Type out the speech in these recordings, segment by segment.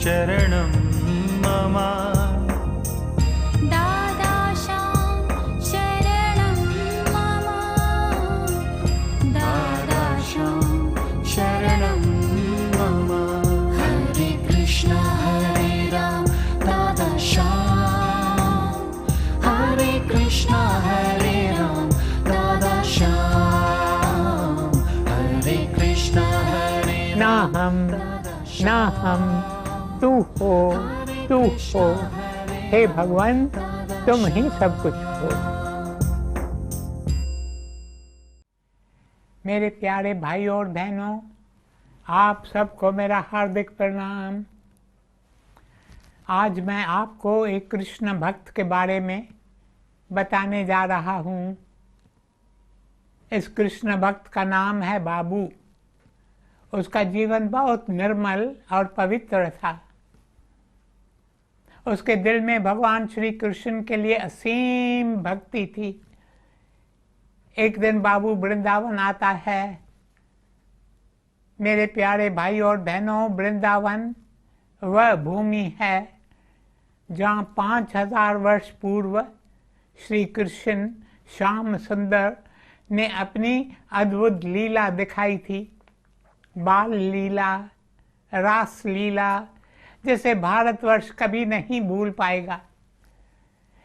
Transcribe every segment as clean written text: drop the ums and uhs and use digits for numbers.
शरणं मम दादाशां शरणं मम दादाशां शरणं मम हरे कृष्ण हरे राम दादाशां हरे कृष्ण हरे राम दादाशां हरे कृष्ण हरे ना हम ना हम, तू हो, हे भगवान तुम ही सब कुछ हो। मेरे प्यारे भाइयों और बहनों, आप सबको मेरा हार्दिक प्रणाम। आज मैं आपको एक कृष्ण भक्त के बारे में बताने जा रहा हूँ। इस कृष्ण भक्त का नाम है बाबू। उसका जीवन बहुत निर्मल और पवित्र था। उसके दिल में भगवान श्री कृष्ण के लिए असीम भक्ति थी। एक दिन बाबू वृंदावन आता है। मेरे प्यारे भाई और बहनों, वृंदावन वह भूमि है जहाँ 5000 वर्ष पूर्व श्री कृष्ण श्याम सुंदर ने अपनी अद्भुत लीला दिखाई थी। बाल लीला, रास लीला, जिसे भारतवर्ष कभी नहीं भूल पाएगा।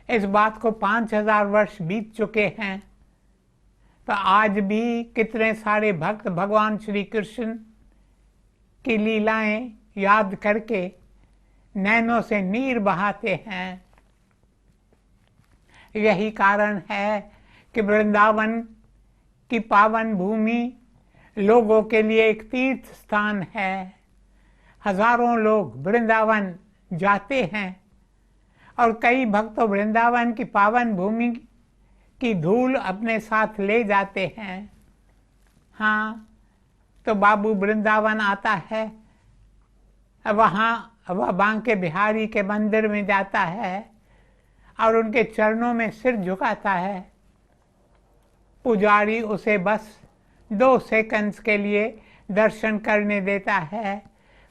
इस बात को 5000 वर्ष बीत चुके हैं, तो आज भी कितने सारे भक्त भगवान श्री कृष्ण की लीलाएं याद करके नैनों से नीर बहाते हैं। यही कारण है कि वृंदावन की पावन भूमि लोगों के लिए एक तीर्थ स्थान है। हजारों लोग वृंदावन जाते हैं और कई भक्त वृंदावन की पावन भूमि की धूल अपने साथ ले जाते हैं। हाँ, तो बाबू वृंदावन आता है। वहाँ वह बांके बिहारी के मंदिर में जाता है और उनके चरणों में सिर झुकाता है। पुजारी उसे बस 2 सेकंड्स के लिए दर्शन करने देता है,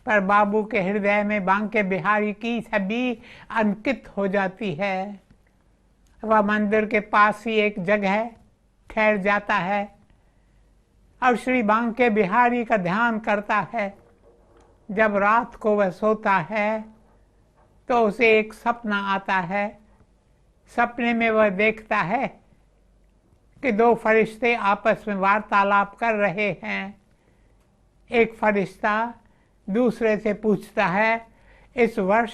पर बाबू के हृदय में बांके बिहारी की छवि अंकित हो जाती है। वह मंदिर के पास ही एक जगह ठहर जाता है और श्री बांके बिहारी का ध्यान करता है। जब रात को वह सोता है तो उसे एक सपना आता है। सपने में वह देखता है कि 2 फरिश्ते आपस में वार्तालाप कर रहे हैं। एक फरिश्ता दूसरे से पूछता है, इस वर्ष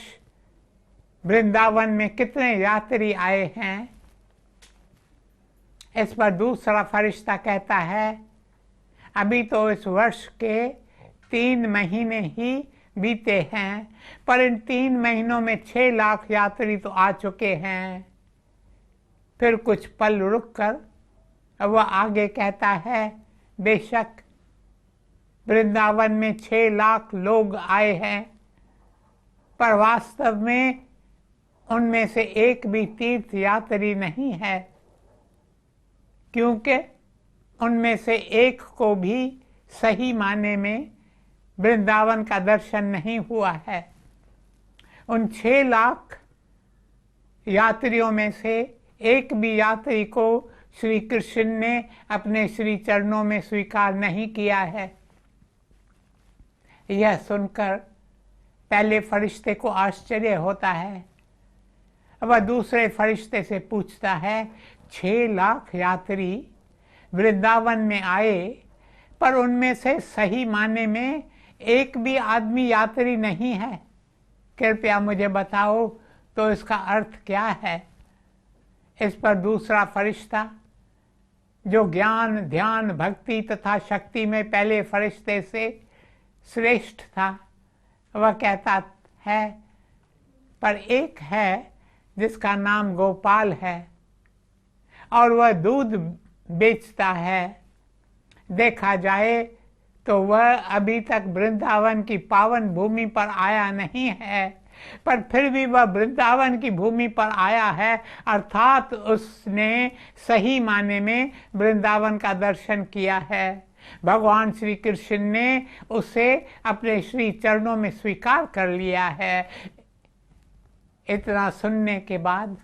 वृंदावन में कितने यात्री आए हैं? इस पर दूसरा फरिश्ता कहता है, अभी तो इस वर्ष के 3 महीने ही बीते हैं, पर इन 3 महीनों में 6 लाख यात्री तो आ चुके हैं। फिर कुछ पल रुककर वह आगे कहता है, बेशक वृंदावन में 6 लाख लोग आए हैं, पर वास्तव में उनमें से एक भी तीर्थ यात्री नहीं है, क्योंकि उनमें से एक को भी सही माने में वृंदावन का दर्शन नहीं हुआ है। उन 6 लाख यात्रियों में से एक भी यात्री को श्री कृष्ण ने अपने श्री चरणों में स्वीकार नहीं किया है। यह सुनकर पहले फरिश्ते को आश्चर्य होता है। वह दूसरे फरिश्ते से पूछता है, 6 लाख यात्री वृंदावन में आए, पर उनमें से सही माने में एक भी आदमी यात्री नहीं है। कृपया मुझे बताओ तो इसका अर्थ क्या है? इस पर दूसरा फरिश्ता, जो ज्ञान, ध्यान, भक्ति तथा शक्ति में पहले फरिश्ते से श्रेष्ठ था, वह कहता है, पर एक है जिसका नाम गोपाल है और वह दूध बेचता है। देखा जाए तो वह अभी तक वृंदावन की पावन भूमि पर आया नहीं है, पर फिर भी वह वृंदावन की भूमि पर आया है, अर्थात उसने सही माने में वृंदावन का दर्शन किया है। भगवान श्री कृष्ण ने उसे अपने श्री चरणों में स्वीकार कर लिया है। इतना सुनने के बाद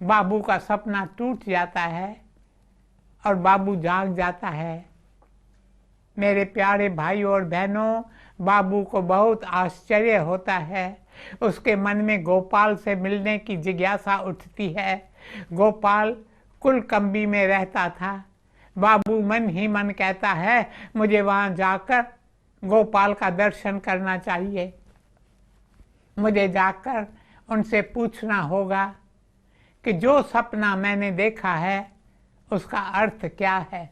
बाबू का सपना टूट जाता है और बाबू जाग जाता है। मेरे प्यारे भाइयों और बहनों, बाबू को बहुत आश्चर्य होता है। उसके मन में गोपाल से मिलने की जिज्ञासा उठती है। गोपाल कुलकंबी में रहता था। बाबू मन ही मन कहता है, मुझे वहां जाकर गोपाल का दर्शन करना चाहिए। मुझे जाकर उनसे पूछना होगा कि जो सपना मैंने देखा है उसका अर्थ क्या है।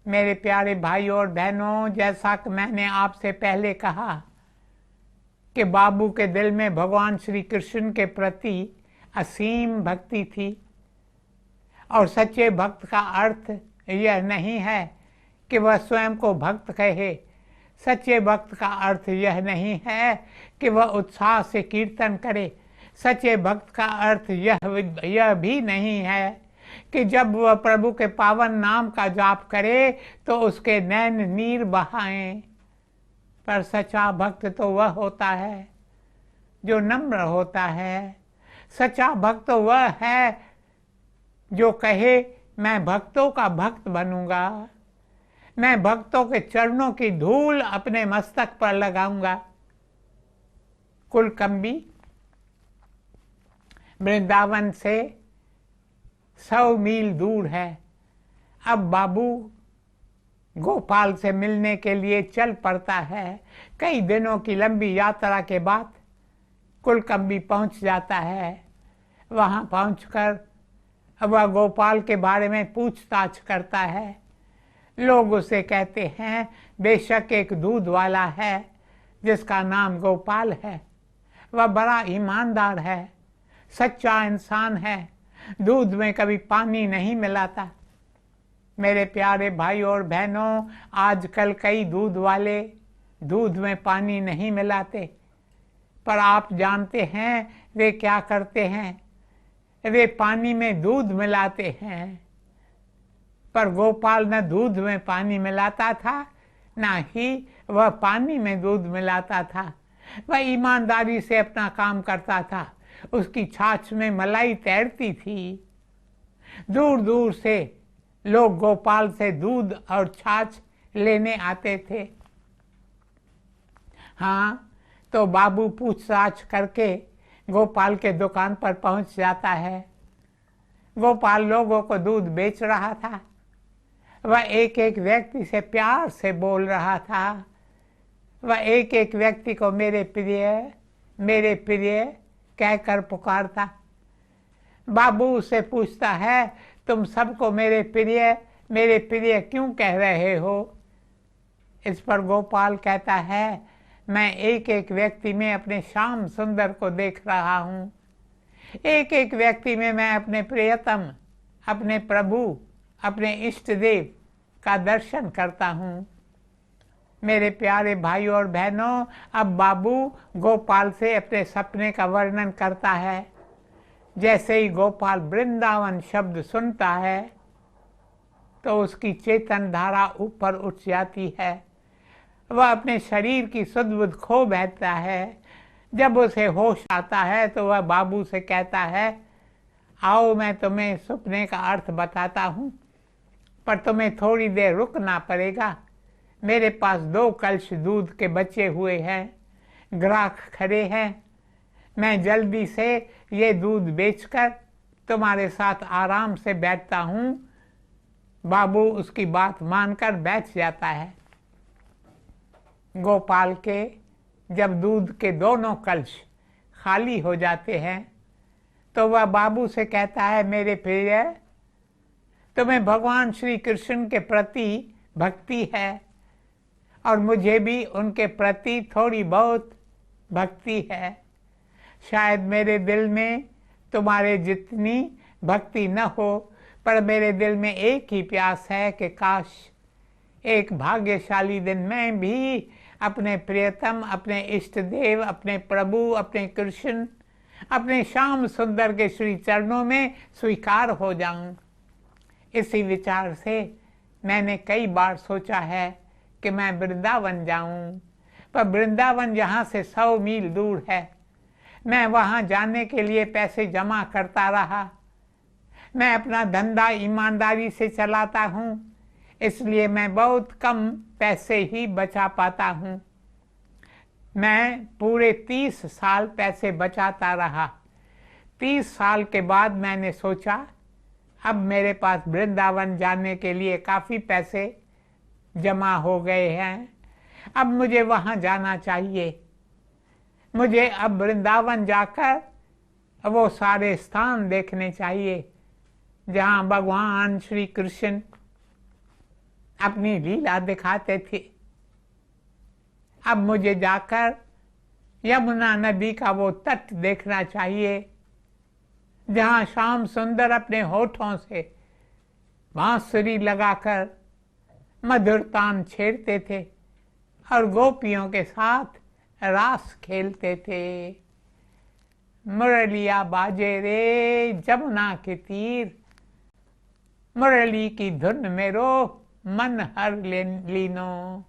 मेरे प्यारे भाइयों और बहनों, जैसा कि मैंने आपसे पहले कहा कि बाबू के दिल में भगवान श्री कृष्ण के प्रति असीम भक्ति थी। और सच्चे भक्त का अर्थ यह नहीं है कि वह स्वयं को भक्त कहे। सच्चे भक्त का अर्थ यह नहीं है कि वह उत्साह से कीर्तन करे। सच्चे भक्त का अर्थ यह भी नहीं है कि जब वह प्रभु के पावन नाम का जाप करे तो उसके नैन नीर बहाएं। पर सच्चा भक्त तो वह होता है जो नम्र होता है। सच्चा भक्त वह है जो कहे, मैं भक्तों का भक्त बनूंगा, मैं भक्तों के चरणों की धूल अपने मस्तक पर लगाऊंगा। कुलकंबी वृंदावन से 100 मील दूर है। अब बाबू गोपाल से मिलने के लिए चल पड़ता है। कई दिनों की लंबी यात्रा के बाद कुलकंबी पहुंच जाता है। वहां पहुंचकर वह गोपाल के बारे में पूछताछ करता है। लोग उसे कहते हैं, बेशक एक दूध वाला है जिसका नाम गोपाल है। वह बड़ा ईमानदार है, सच्चा इंसान है, दूध में कभी पानी नहीं मिलाता। मेरे प्यारे भाइयों और बहनों, आजकल कई दूध वाले दूध में पानी नहीं मिलाते, पर आप जानते हैं वे क्या करते हैं? वे पानी में दूध मिलाते हैं। पर गोपाल न दूध में पानी मिलाता था, ना ही वह पानी में दूध मिलाता था। वह ईमानदारी से अपना काम करता था। उसकी छाछ में मलाई तैरती थी। दूर दूर से लोग गोपाल से दूध और छाछ लेने आते थे। हाँ, तो बाबू पूछताछ करके गोपाल के दुकान पर पहुंच जाता है। गोपाल लोगों को दूध बेच रहा था। वह एक एक व्यक्ति से प्यार से बोल रहा था। वह एक एक व्यक्ति को मेरे प्रिय कहकर पुकारता। बाबू उससे पूछता है, तुम सबको मेरे प्रिय क्यों कह रहे हो? इस पर गोपाल कहता है, मैं एक एक व्यक्ति में अपने श्याम सुंदर को देख रहा हूँ। एक एक व्यक्ति में मैं अपने प्रियतम, अपने प्रभु, अपने इष्ट देव का दर्शन करता हूँ। मेरे प्यारे भाइयों और बहनों, अब बाबू गोपाल से अपने सपने का वर्णन करता है। जैसे ही गोपाल वृंदावन शब्द सुनता है तो उसकी चेतन धारा ऊपर उठ जाती है। वह अपने शरीर की सुध बुध खो बैठता है। जब उसे होश आता है तो वह बाबू से कहता है, आओ मैं तुम्हें सपने का अर्थ बताता हूँ, पर तुम्हें थोड़ी देर रुकना पड़ेगा। मेरे पास 2 कलश दूध के बचे हुए हैं, ग्राहक खड़े हैं। मैं जल्दी से ये दूध बेचकर तुम्हारे साथ आराम से बैठता हूँ। बाबू उसकी बात मानकर बैठ जाता है। गोपाल के जब दूध के दोनों कलश खाली हो जाते हैं तो वह बाबू से कहता है, मेरे प्रिय, तुम्हें भगवान श्री कृष्ण के प्रति भक्ति है और मुझे भी उनके प्रति थोड़ी बहुत भक्ति है। शायद मेरे दिल में तुम्हारे जितनी भक्ति न हो, पर मेरे दिल में एक ही प्यास है कि काश एक भाग्यशाली दिन मैं भी अपने प्रियतम, अपने इष्ट देव, अपने प्रभु, अपने कृष्ण, अपने श्याम सुंदर के श्री चरणों में स्वीकार हो जाऊं। इसी विचार से मैंने कई बार सोचा है कि मैं वृंदावन जाऊं, पर वृंदावन यहाँ से 100 मील दूर है। मैं वहाँ जाने के लिए पैसे जमा करता रहा। मैं अपना धंधा ईमानदारी से चलाता हूँ, इसलिए मैं बहुत कम पैसे ही बचा पाता हूँ। मैं पूरे 30 साल पैसे बचाता रहा। 30 साल के बाद मैंने सोचा अब मेरे पास वृंदावन जाने के लिए काफ़ी पैसे जमा हो गए हैं, अब मुझे वहाँ जाना चाहिए। मुझे अब वृंदावन जाकर वो सारे स्थान देखने चाहिए जहाँ भगवान श्री कृष्ण अपनी लीला दिखाते थे। अब मुझे जाकर यमुना नदी का वो तट देखना चाहिए जहाँ श्याम सुंदर अपने होठों से बांसुरी लगाकर मधुर तान छेड़ते थे और गोपियों के साथ रास खेलते थे। मुरलिया बाजे रे जमुना के तीर, मुरली की धुन मेरो मन हर लीनो।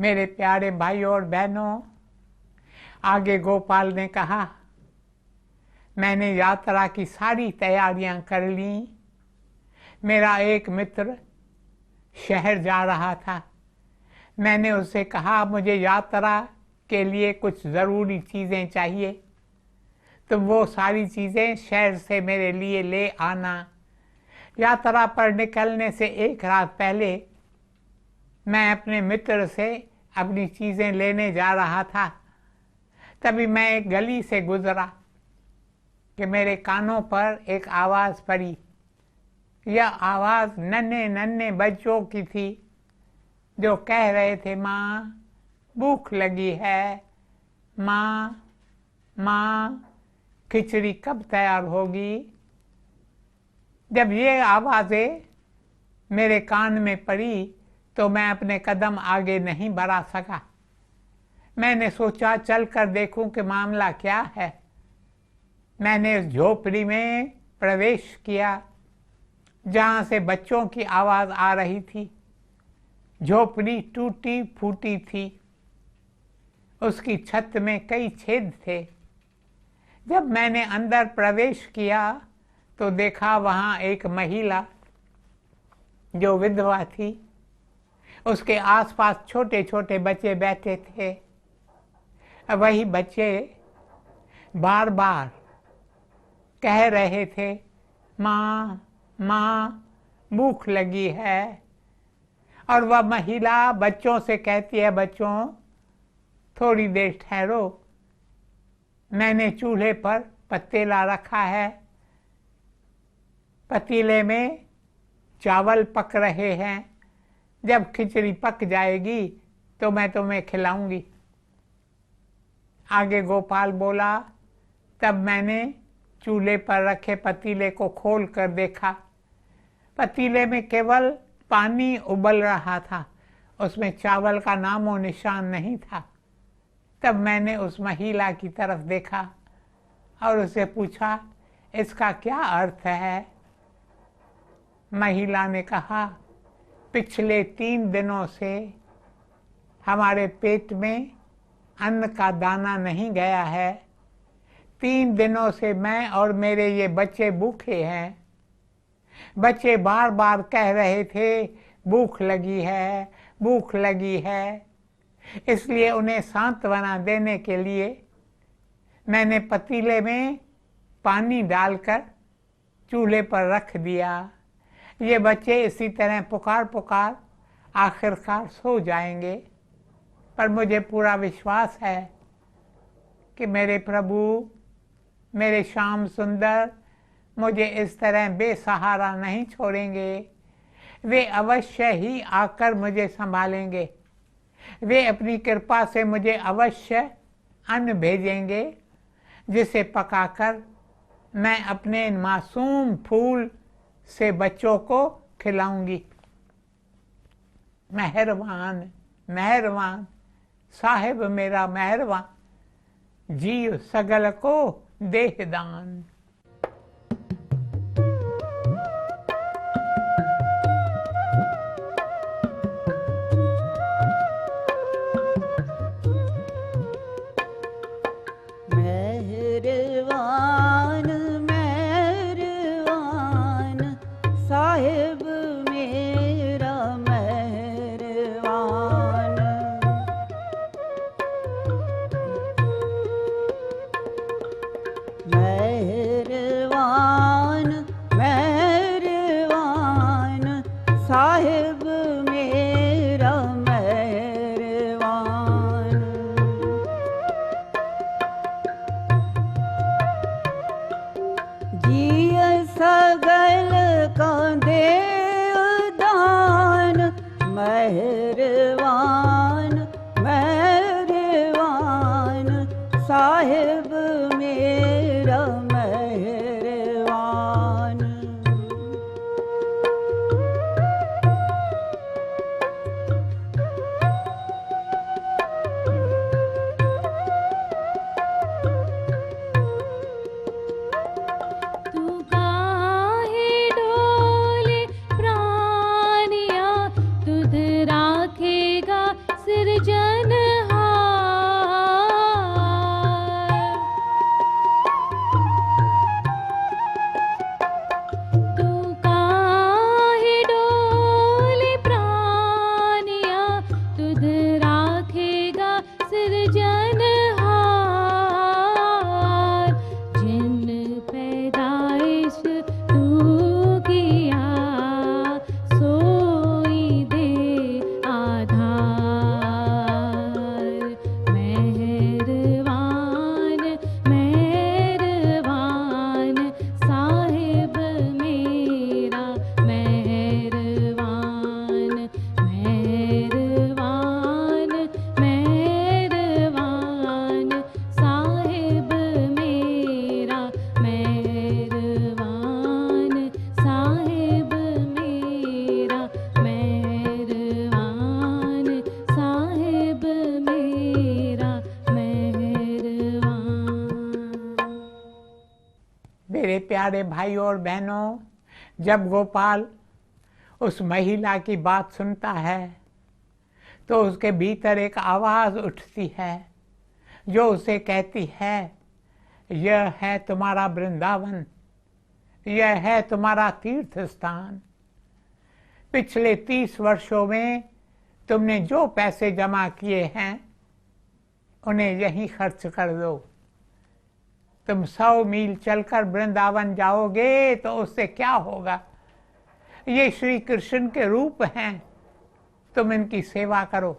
मेरे प्यारे भाइयों और बहनों, आगे गोपाल ने कहा, मैंने यात्रा की सारी तैयारियां कर ली। मेरा एक मित्र शहर जा रहा था। मैंने उससे कहा मुझे यात्रा के लिए कुछ ज़रूरी चीज़ें चाहिए, तो वो सारी चीज़ें शहर से मेरे लिए ले आना। यात्रा पर निकलने से एक रात पहले मैं अपने मित्र से अपनी चीज़ें लेने जा रहा था। तभी मैं एक गली से गुजरा कि मेरे कानों पर एक आवाज़ पड़ी। यह आवाज़ नन्हे नन्हे बच्चों की थी जो कह रहे थे, माँ भूख लगी है, माँ माँ खिचड़ी कब तैयार होगी। जब ये आवाज़ें मेरे कान में पड़ी तो मैं अपने कदम आगे नहीं बढ़ा सका। मैंने सोचा चल कर देखूं कि मामला क्या है। मैंने उस झोपड़ी में प्रवेश किया जहाँ से बच्चों की आवाज़ आ रही थी। झोपड़ी टूटी फूटी थी, उसकी छत में कई छेद थे। जब मैंने अंदर प्रवेश किया तो देखा वहाँ एक महिला जो विधवा थी, उसके आसपास छोटे छोटे बच्चे बैठे थे। वही बच्चे बार बार कह रहे थे, माँ माँ भूख लगी है। और वह महिला बच्चों से कहती है, बच्चों थोड़ी देर ठहरो, मैंने चूल्हे पर पतीला रखा है, पतीले में चावल पक रहे हैं, जब खिचड़ी पक जाएगी तो मैं तुम्हें खिलाऊंगी। आगे गोपाल बोला, तब मैंने चूल्हे पर रखे पतीले को खोल कर देखा, पतीले में केवल पानी उबल रहा था, उसमें चावल का नामो निशान नहीं था। तब मैंने उस महिला की तरफ देखा और उसे पूछा, इसका क्या अर्थ है? महिला ने कहा, पिछले 3 दिनों से हमारे पेट में अन्न का दाना नहीं गया है। 3 दिनों से मैं और मेरे ये बच्चे भूखे हैं। बच्चे बार बार कह रहे थे, भूख लगी है, भूख लगी है। इसलिए उन्हें सांत्वना देने के लिए मैंने पतीले में पानी डालकर चूल्हे पर रख दिया। ये बच्चे इसी तरह पुकार पुकार आखिरकार सो जाएंगे। पर मुझे पूरा विश्वास है कि मेरे प्रभु, मेरे श्याम सुंदर मुझे इस तरह बेसहारा नहीं छोड़ेंगे। वे अवश्य ही आकर मुझे संभालेंगे। वे अपनी कृपा से मुझे अवश्य अन्न भेजेंगे, जिसे पकाकर मैं अपने मासूम फूल से बच्चों को खिलाऊंगी। मेहरबान मेहरबान साहिब मेरा मेहरबान, जीव सगल को देह दान। प्यारे भाइयों और बहनों, जब गोपाल उस महिला की बात सुनता है तो उसके भीतर एक आवाज़ उठती है जो उसे कहती है, यह है तुम्हारा वृंदावन, यह है तुम्हारा तीर्थ स्थान। पिछले 30 वर्षों में तुमने जो पैसे जमा किए हैं उन्हें यहीं खर्च कर दो। तुम 100 मील चलकर वृंदावन जाओगे तो उससे क्या होगा? ये श्री कृष्ण के रूप हैं, तुम इनकी सेवा करो।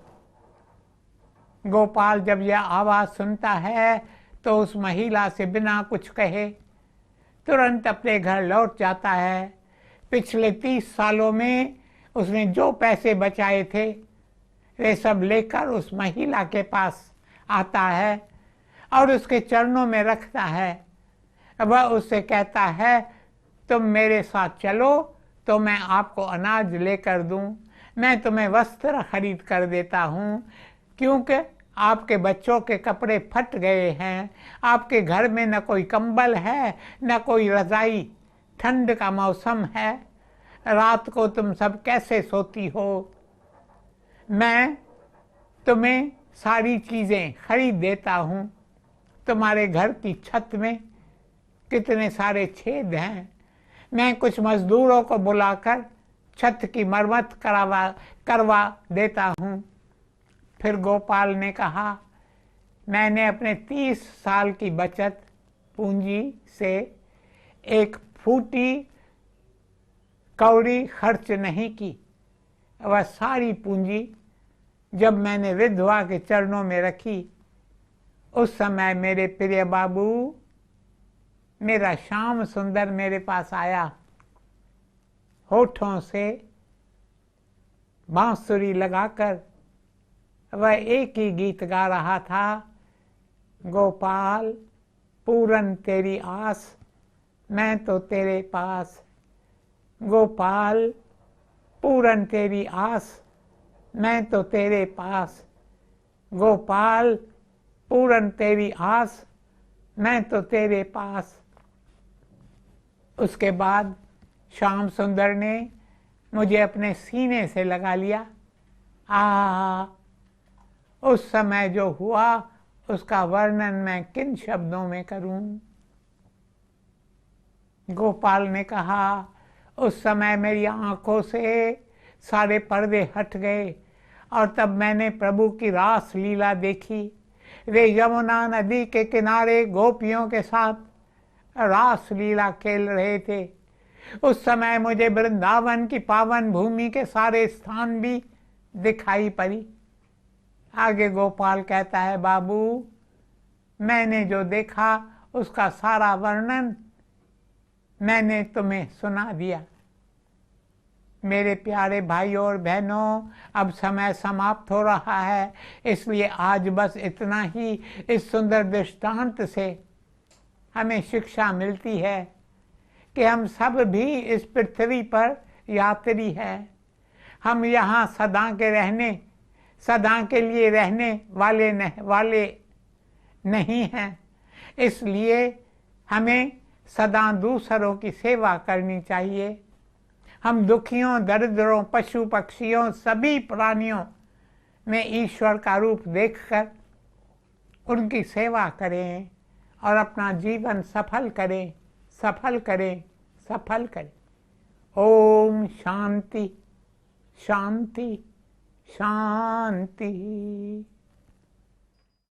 गोपाल जब यह आवाज सुनता है तो उस महिला से बिना कुछ कहे तुरंत अपने घर लौट जाता है। पिछले 30 सालों में उसने जो पैसे बचाए थे वे सब लेकर उस महिला के पास आता है और उसके चरणों में रखता है। वह उससे कहता है, तुम मेरे साथ चलो तो मैं आपको अनाज लेकर दूं, मैं तुम्हें वस्त्र खरीद कर देता हूँ, क्योंकि आपके बच्चों के कपड़े फट गए हैं, आपके घर में न कोई कंबल है न कोई रजाई, ठंड का मौसम है, रात को तुम सब कैसे सोती हो? मैं तुम्हें सारी चीज़ें खरीद देता हूँ। तुम्हारे घर की छत में कितने सारे छेद हैं, मैं कुछ मजदूरों को बुलाकर छत की मरम्मत करवा देता हूँ। फिर गोपाल ने कहा, मैंने अपने 30 साल की बचत पूंजी से एक फूटी कौड़ी खर्च नहीं की। वह सारी पूंजी जब मैंने विधवा के चरणों में रखी, उस समय मेरे प्रिय बाबू, मेरा श्याम सुंदर मेरे पास आया। होठों से बांसुरी लगाकर वह एक ही गीत गा रहा था, गोपाल पूरन तेरी आस, मैं तो तेरे पास। गोपाल पूरन तेरी आस, मैं तो तेरे पास। गोपाल पूरन तेरी आस, मैं तो तेरे पास। उसके बाद श्याम सुंदर ने मुझे अपने सीने से लगा लिया। उस समय जो हुआ उसका वर्णन मैं किन शब्दों में करूं? गोपाल ने कहा, उस समय मेरी आंखों से सारे पर्दे हट गए और तब मैंने प्रभु की रास लीला देखी। वे यमुना नदी के किनारे गोपियों के साथ रास लीला खेल रहे थे। उस समय मुझे वृंदावन की पावन भूमि के सारे स्थान भी दिखाई पड़ी। आगे गोपाल कहता है, बाबू मैंने जो देखा उसका सारा वर्णन मैंने तुम्हें सुना दिया। मेरे प्यारे भाइयों और बहनों, अब समय समाप्त हो रहा है, इसलिए आज बस इतना ही। इस सुंदर दृष्टांत से हमें शिक्षा मिलती है कि हम सब भी इस पृथ्वी पर यात्री हैं। हम यहाँ सदा के लिए रहने वाले नहीं हैं। इसलिए हमें सदा दूसरों की सेवा करनी चाहिए। हम दुखियों, दरिद्रों, पशु पक्षियों, सभी प्राणियों में ईश्वर का रूप देखकर उनकी सेवा करें और अपना जीवन सफल करें। ओम शांति शांति शांति।